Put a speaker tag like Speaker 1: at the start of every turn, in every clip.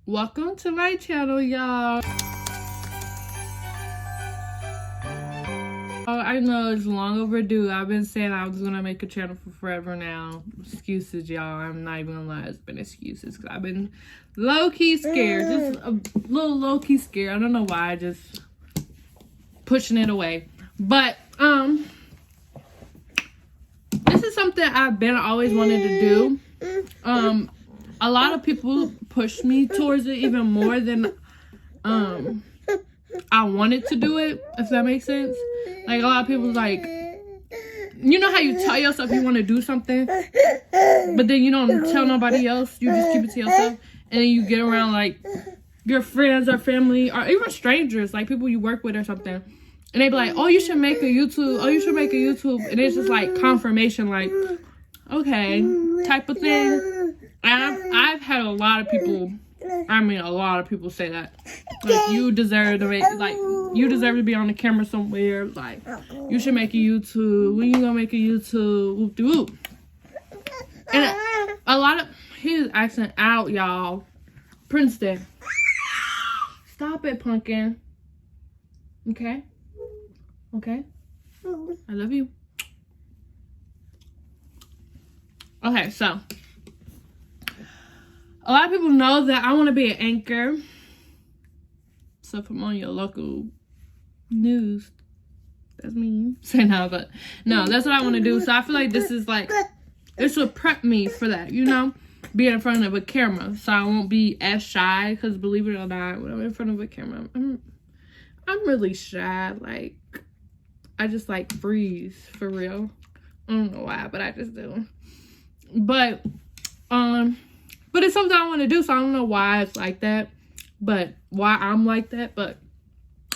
Speaker 1: Welcome to my channel, y'all. I know it's long overdue. I've been saying I was gonna make a channel for forever now. Excuses, y'all. I'm not even gonna lie. It's been excuses because I've been low-key scared. Just a little low-key scared. I don't know why. Just pushing it away. But this is something I've been always wanted to do. A lot of people pushed me towards it even more than I wanted to do it, if that makes sense. Like, a lot of people like, you know how you tell yourself you want to do something, but then you don't tell nobody else, you just keep it to yourself, and then you get around like your friends or family or even strangers, like people you work with or something, and they be like, oh, you should make a YouTube, and it's just like confirmation, like, okay, type of thing. And I've had a lot of people say that, like, you deserve to make, like, you deserve to be on the camera somewhere, like, you should make a YouTube, when you gonna make a YouTube, whoop-de-whoop. And a lot of, his accent out, y'all. Princeton. Stop it, pumpkin. Okay? Okay? I love you. Okay, so a lot of people know that I want to be an anchor. So if I'm on your local news, that's me. Say no, but no, that's what I want to do. So I feel like this is like, this will prep me for that, you know, being in front of a camera. So I won't be as shy, because believe it or not, when I'm in front of a camera, I'm really shy. Like, I just like freeze, for real. I don't know why, but I just do. But it's something I want to do, so I don't know why it's like that, but why I'm like that, but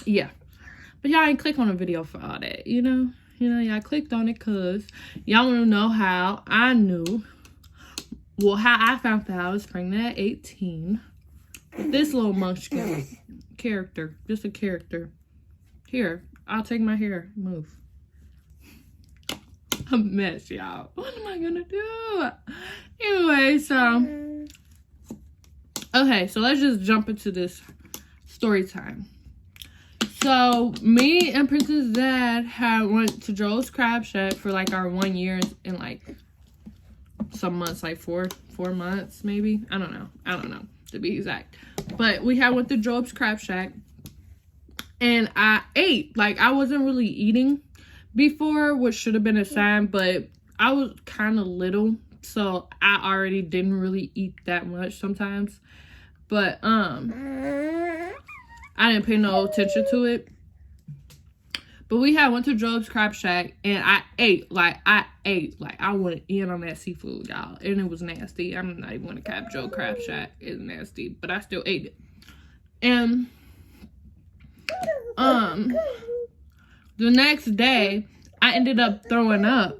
Speaker 1: yeah. But y'all ain't click on a video for all that, you know? Y'all clicked on it because y'all want to know how I knew, well, how I found out I was pregnant at 18 with this little munchkin character, just a character. Here, I'll take my hair, move. A mess, y'all. What am I gonna do? Anyway, so okay, so let's just jump into this story time. So me and Princess Dad went to Joel's Crab Shack for like our 1 year in like some months, like four months maybe. I don't know to be exact. But we went to Joel's Crab Shack and I ate. Like, I wasn't really eating before, which should have been a sign, but I was kind of little, so I already didn't really eat that much sometimes. But I didn't pay no attention to it. But we went to Joel's Crab Shack and I ate. Like, I went in on that seafood, y'all, and it was nasty. I'm not even gonna cap Joel's Crab Shack. It's nasty, but I still ate it. And the next day, I ended up throwing up.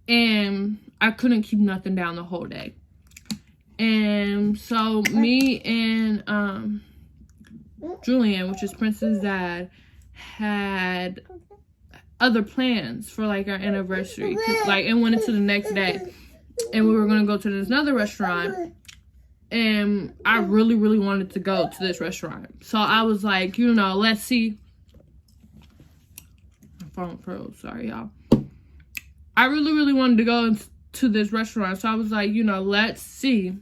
Speaker 1: And I couldn't keep nothing down the whole day. And so me and Julian, which is Prince's dad, had other plans for like our anniversary. Like, it went into the next day. And we were going to go to this other restaurant. And I really, really wanted to go to this restaurant. So I was like, you know, let's see. My phone froze. Sorry, y'all. I really, really wanted to go to this restaurant. So I was like, you know, let's see.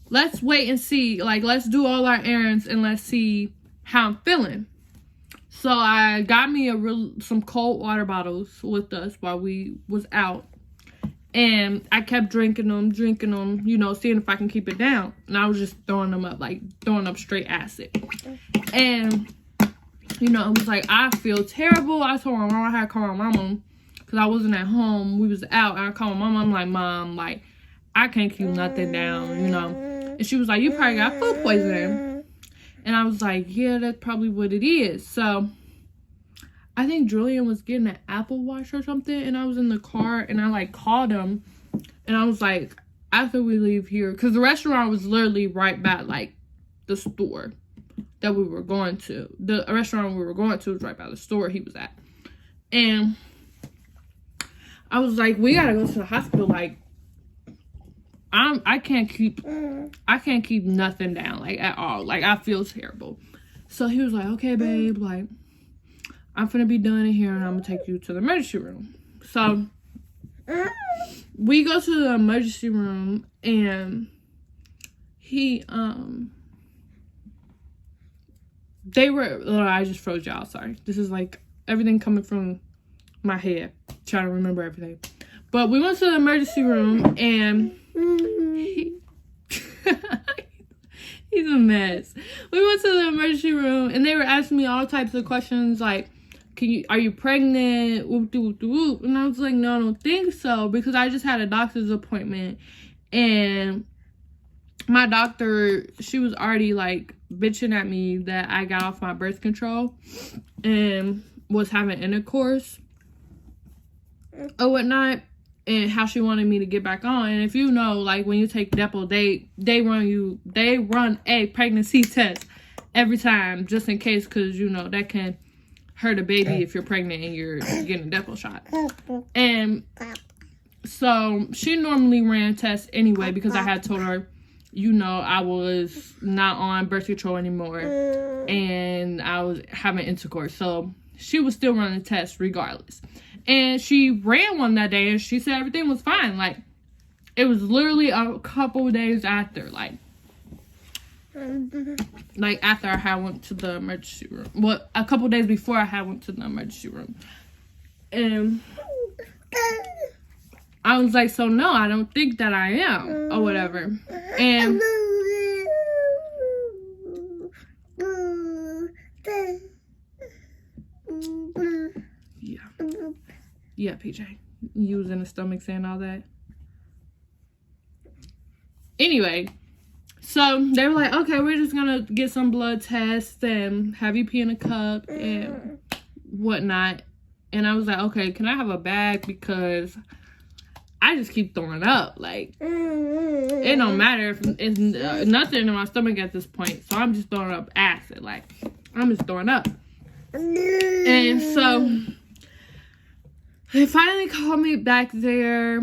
Speaker 1: Let's wait and see. Like, let's do all our errands and let's see how I'm feeling. So I got me some cold water bottles with us while we was out. And I kept drinking them, you know, seeing if I can keep it down. And I was just throwing them up, like throwing up straight acid. And, you know, it was like, I feel terrible. I told my mom, I had to call my mama because I wasn't at home. We was out. And I called my mom. I'm like, Mom, like, I can't keep nothing down, you know. And she was like, you probably got food poisoning. And I was like, yeah, that's probably what it is. So I think Julian was getting an Apple Watch or something, and I was in the car, and I like called him, and I was like, after we leave here, because the restaurant was literally right by like the store that we were going to. The restaurant we were going to was right by the store he was at. And I was like, we gotta go to the hospital, like, I can't keep nothing down, like, at all. Like, I feel terrible. So he was like, okay, babe, like, I'm finna be done in here and I'm gonna take you to the emergency room. So we go to the emergency room and he, I just froze y'all, sorry. This is like everything coming from my head, trying to remember everything. But we went to the emergency room and he's a mess. We went to the emergency room and they were asking me all types of questions like, are you pregnant? Whoop, whoop, whoop. And I was like, no, I don't think so, because I just had a doctor's appointment and my doctor, she was already like bitching at me that I got off my birth control and was having intercourse or whatnot, and how she wanted me to get back on. And if you know, like, when you take Depo, they run a pregnancy test every time, just in case, because you know that can hurt a baby if you're pregnant and you're getting a Depo shot. And so she normally ran tests anyway, because I had told her, you know, I was not on birth control anymore and I was having intercourse. So she was still running tests regardless. And she ran one that day and she said everything was fine. Like, it was literally a couple days after, like after I had went to the emergency room. Well, a couple days before I had went to the emergency room. And I was like, so no, I don't think that I am, or whatever. And yeah, PJ, you was in the stomach saying all that. Anyway, so they were like, okay, we're just gonna get some blood tests and have you pee in a cup and whatnot. And I was like, okay, can I have a bag, because I just keep throwing up. Like, it don't matter if it's nothing in my stomach at this point. So I'm just throwing up acid. Like, I'm just throwing up. And so they finally called me back there.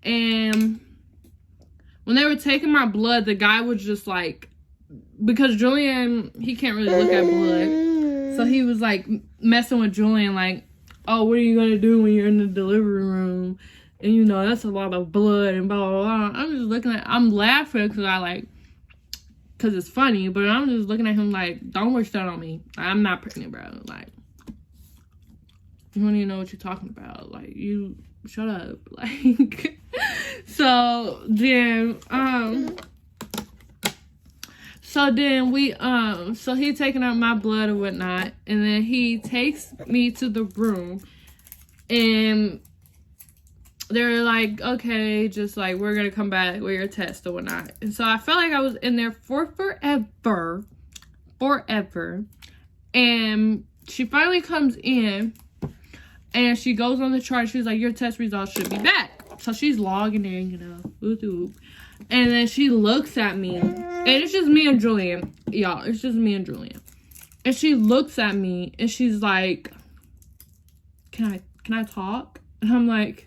Speaker 1: And when they were taking my blood, the guy was just like, because Julian, he can't really look at blood. So he was like messing with Julian, like, oh, what are you going to do when you're in the delivery room? And, you know, that's a lot of blood and blah, blah, blah. I'm just looking at, I'm laughing because it's funny, but I'm just looking at him like, don't wish that on me. I'm not pregnant, bro. Like, you don't even know what you're talking about. Like, you, shut up. Like, so then so he taking out my blood or whatnot, and then he takes me to the room, and they're like, okay, just like, we're gonna come back with your test or whatnot. And so I felt like I was in there for forever. And she finally comes in and she goes on the chart. She's like, your test results should be back. So she's logging in, you know, and then she looks at me, and it's just me and Julian, y'all. It's just me and Julian. And she looks at me and she's like, can I talk? And I'm like,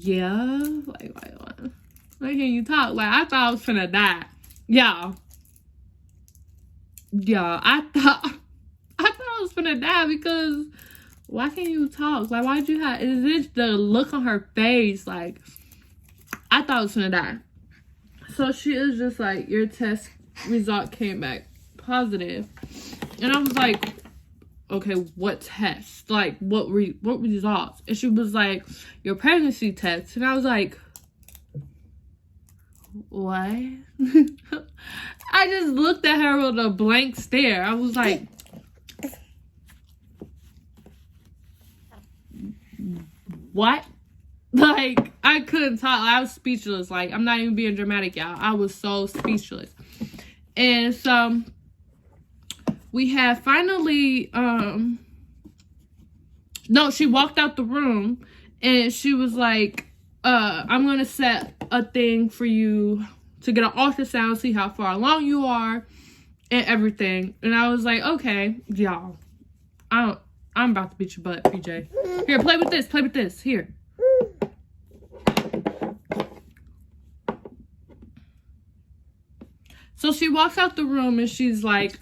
Speaker 1: yeah, like can you talk? Like, I thought I was finna die. Y'all, I thought I was finna die, because why can't you talk? Like, why'd you have, is it the look on her face? Like, I thought I was finna die. So she is just like, your test result came back positive. And I was like, okay, what test? Like, what results? And she was like, your pregnancy test. And I was like, what? I just looked at her with a blank stare. I was like, what? Like, I couldn't talk. I was speechless. Like, I'm not even being dramatic, y'all. I was so speechless. And so we had finally, no, she walked out the room and she was like, I'm going to set a thing for you to get an ultrasound, see how far along you are and everything. And I was like, okay, y'all, I'm about to beat your butt, PJ. Here, play with this, here. So she walks out the room and she's like,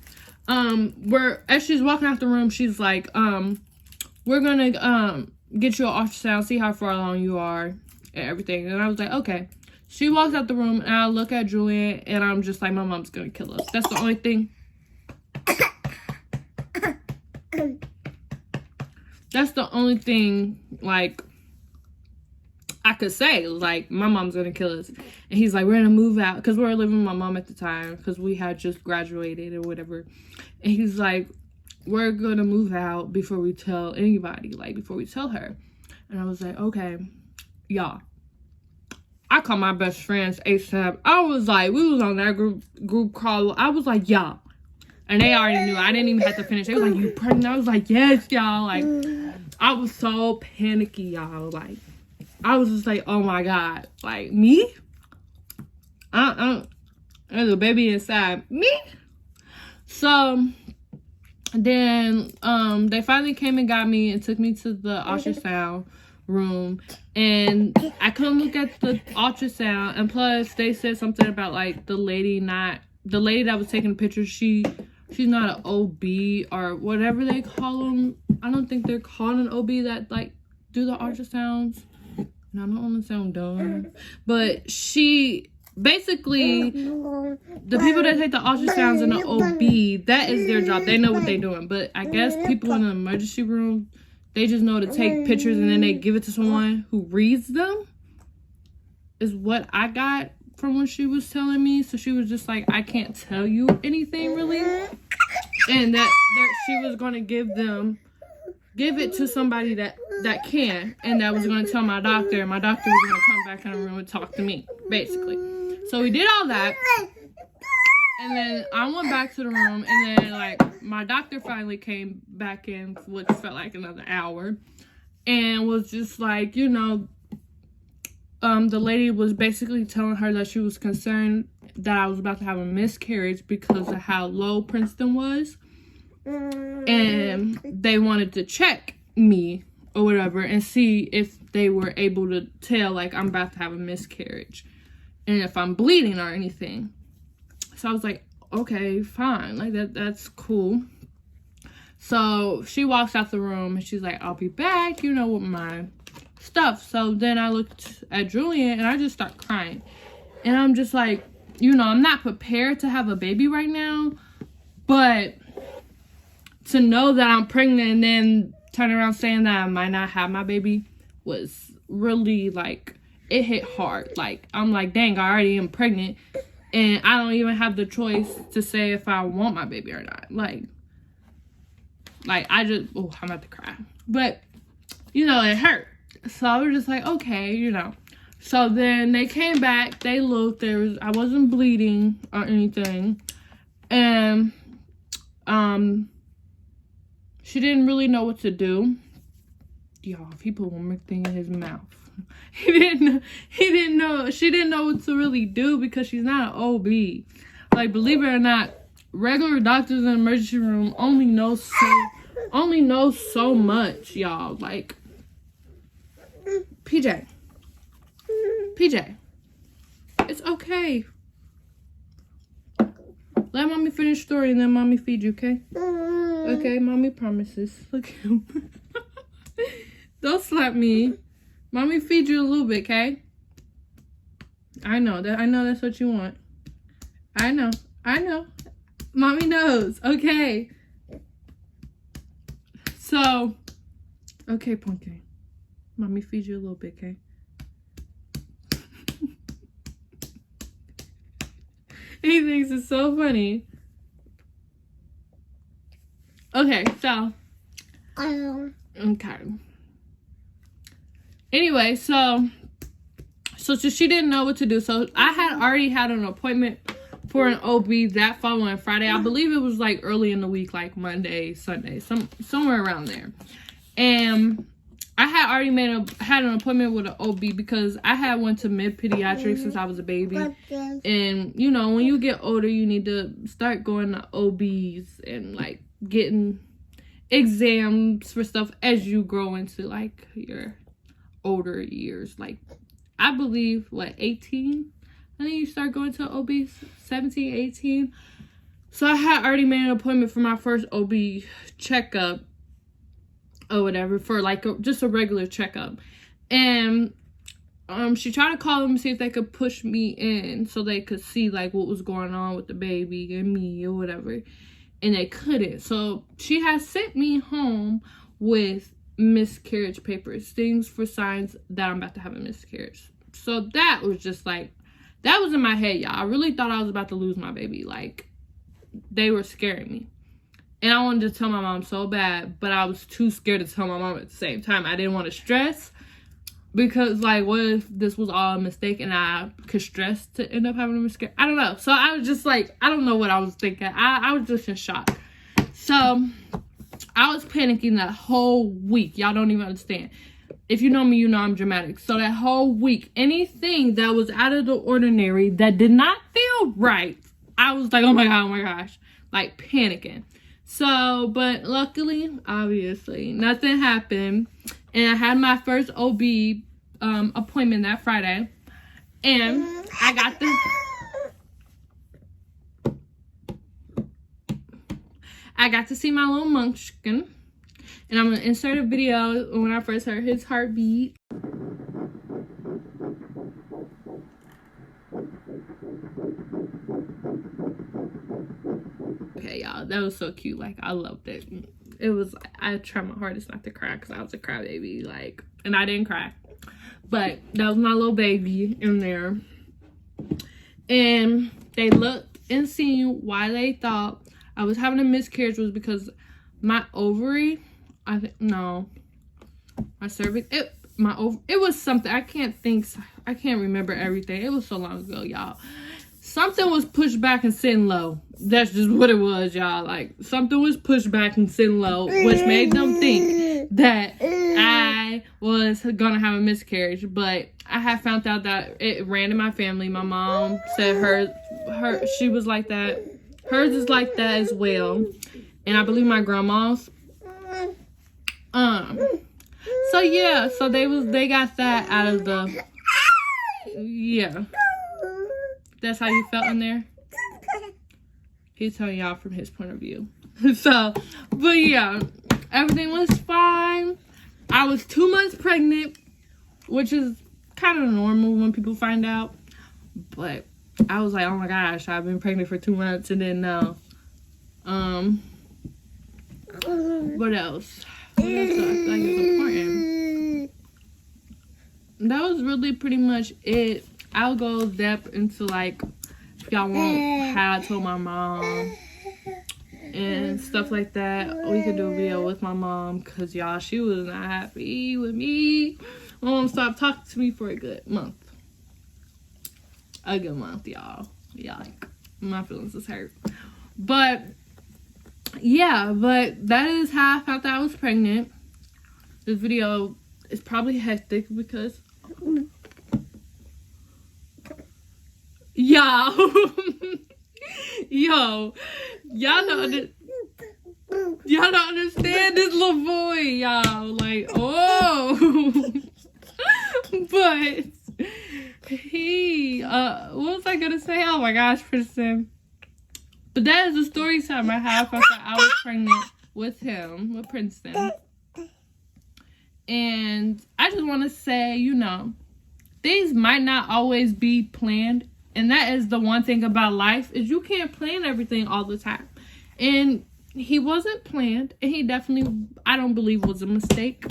Speaker 1: as she's walking out the room, she's like, we're gonna get you an ultrasound, see how far along you are and everything. And I was like, okay. She walks out the room and I look at Julian and I'm just like, my mom's gonna kill us. That's the only thing. That's the only thing, like, I could say, like, my mom's gonna kill us. And he's like, we're gonna move out, because we were living with my mom at the time, because we had just graduated or whatever. And he's like, we're gonna move out before we tell anybody, like, before we tell her. And I was like, okay, y'all. I called my best friends ASAP. I was like, we was on that group call. I was like, y'all. And they already knew. I didn't even have to finish. They was like, you pregnant? I was like, yes, y'all. Like, I was so panicky, y'all. Like, I was just like, oh my God. Like, me? There's a baby inside. Me? So, then, they finally came and got me and took me to the ultrasound room. And I couldn't look at the ultrasound. And plus, they said something about, like, the lady that was taking the pictures, she's not an OB or whatever they call them. I don't think they're called an OB that, like, do the ultrasounds. And I don't want to sound dumb. But she, basically, the people that take the ultrasounds in the OB, that is their job. They know what they're doing. But I guess people in the emergency room, they just know to take pictures and then they give it to someone who reads them. Is what I got from what she was telling me. So she was just like, I can't tell you anything really. And that she was going to give it to somebody that can. And that was going to tell my doctor. And my doctor was going to come back in the room and talk to me, basically. So we did all that. And then I went back to the room. And then, like, my doctor finally came back in, which felt like another hour. And was just like, you know, the lady was basically telling her that she was concerned that I was about to have a miscarriage because of how low Princeton was. And they wanted to check me or whatever and see if they were able to tell, like, I'm about to have a miscarriage and if I'm bleeding or anything. So I was like, okay, fine. Like, that's cool. So she walks out the room and she's like, I'll be back, you know, with my stuff. So then I looked at Julian and I just start crying. And I'm just like, you know, I'm not prepared to have a baby right now. But to know that I'm pregnant and then turn around saying that I might not have my baby was really, like, it hit hard. Like, I'm like, dang, I already am pregnant. And I don't even have the choice to say if I want my baby or not. Like I just, oh, I'm about to cry. But, you know, it hurt. So I was just like, okay, you know. So then they came back. They looked. I wasn't bleeding or anything. And she didn't really know what to do. Y'all, he put one more thing in his mouth. She didn't know what to really do because she's not an OB. Like, believe it or not, regular doctors in the emergency room only know so much, y'all. Like, PJ, it's okay. Let mommy finish story and then mommy feed you, okay? Okay, mommy promises. Look at him. Don't slap me. Mommy feed you a little bit, okay? I know that's what you want. I know. Mommy knows, okay? So, okay, Pumpkin. Mommy feed you a little bit, okay? He thinks it's so funny. Okay, so. Okay. Anyway, so she didn't know what to do. So I had already had an appointment for an OB that following Friday. I believe it was like early in the week, like Monday, Sunday, somewhere around there. And I had already had an appointment with an OB because I had went to mid pediatrics since I was a baby. And, you know, when you get older, you need to start going to OBs and, like, getting exams for stuff as you grow into, like, your older years. Like, I believe, 18? honey, you start going to OB 17, 18. So I had already made an appointment for my first OB checkup or whatever, for like just a regular checkup. And she tried to call them and see if they could push me in so they could see like what was going on with the baby and me or whatever. And they couldn't. So she has sent me home with miscarriage papers, things for signs that I'm about to have a miscarriage. So that was just like, that was in my head, y'all. I really thought I was about to lose my baby. Like, they were scaring me. And I wanted to tell my mom so bad, but I was too scared to tell my mom at the same time. I didn't want to stress, because like, what if this was all a mistake and I could stress to end up having a miscarriage? I don't know. So I was just like, I don't know what I was thinking. I was just in shock. So I was panicking that whole week. Y'all don't even understand. If you know me, you know I'm dramatic. So that whole week, anything that was out of the ordinary, that did not feel right, I was like, oh my God, oh my gosh. Like panicking. So, but luckily, obviously, nothing happened. And I had my first OB appointment that Friday. And I got to see my little munchkin. And I'm going to insert a video when I first heard his heartbeat. Okay, y'all, that was so cute. Like, I loved it. It was, I tried my hardest not to cry because I was a crybaby. Like, and I didn't cry. But that was my little baby in there. And they looked and seen why they thought I was having a miscarriage was because my ovary, my cervix, it was something, I can't remember everything. It was so long ago, y'all. Something was pushed back and sitting low. That's just what it was, y'all. Like, something was pushed back and sitting low, which made them think that I was gonna have a miscarriage. But I have found out that it ran in my family. My mom said she was like that. Hers is like that as well. And I believe my grandma's. So yeah, so they got that out of the, yeah. That's how you felt in there? He's telling y'all from his point of view. So, but yeah, everything was fine. I was 2 months pregnant, which is kind of normal when people find out. But I was like, oh my gosh, I've been pregnant for 2 months and didn't know. What else? What else do I feel like is important? That was really pretty much it. I'll go depth into, like, if y'all want how I told my mom and stuff like that. We could do a video with my mom because, y'all, she was not happy with me. My mom stopped talking to me for a good month. A good month, y'all. Yeah, like, my feelings is hurt. But, yeah, but that is how I found out I was pregnant. This video is probably hectic because... y'all don't understand this little boy, y'all. Like, oh. But he, what was I gonna say? Oh my gosh, Princeton. But that is the story time I have after I was pregnant with him, with Princeton. And I just want to say, you know, things might not always be planned. And that is the one thing about life, is you can't plan everything all the time. And he wasn't planned. And he definitely, I don't believe, was a mistake.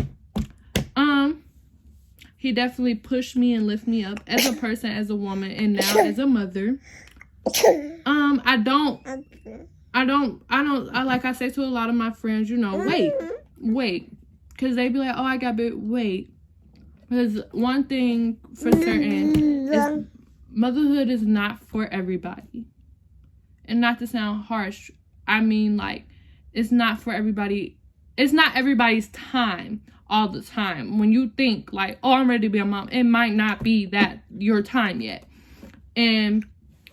Speaker 1: He definitely pushed me and lifted me up as a person, as a woman, and now as a mother. Like I say to a lot of my friends, you know, wait. Because they be like, oh, I got bit. Wait. Because one thing for certain is motherhood is not for everybody. And not to sound harsh, I mean, like, it's not for everybody. It's not everybody's time all the time. When you think, like, oh, I'm ready to be a mom, it might not be that your time yet. And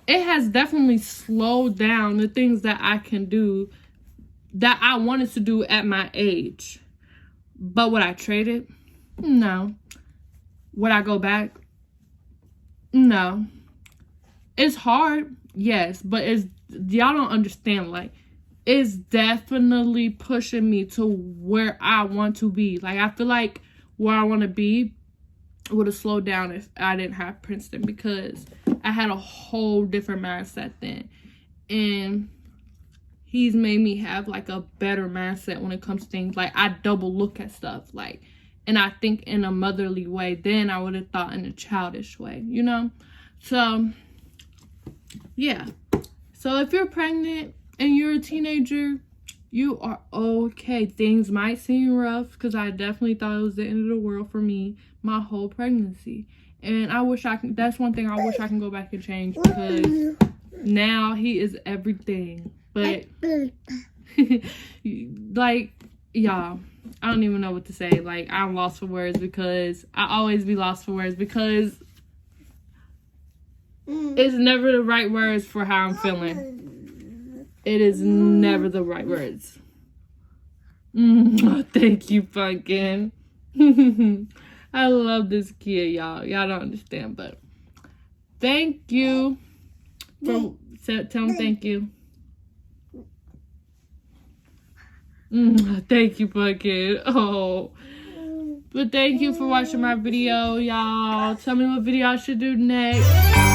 Speaker 1: it has definitely slowed down the things that I can do that I wanted to do at my age. But would I trade it? No. Would I go back? No. It's hard, yes, but y'all don't understand. Like, it's definitely pushing me to where I want to be. Like, I feel like where I want to be would have slowed down if I didn't have Princeton, because I had a whole different mindset then, and he's made me have like a better mindset when it comes to things. Like, I double look at stuff, like, and I think in a motherly way. Then I would have thought in a childish way, you know? So, yeah. So if you're pregnant and you're a teenager, you are okay. Things might seem rough, because I definitely thought it was the end of the world for me my whole pregnancy. And I wish that's one thing I wish I can go back and change, because now he is everything. But, like, y'all, I don't even know what to say. Like, I'm lost for words, because I always be lost for words, because it's never the right words for how I'm feeling. It is never the right words. Thank you, Pumpkin. I love this kid, y'all. Y'all don't understand, but thank you. Tell him thank you. Thank you, Pumpkin. Oh. But thank you for watching my video, y'all. Tell me what video I should do next.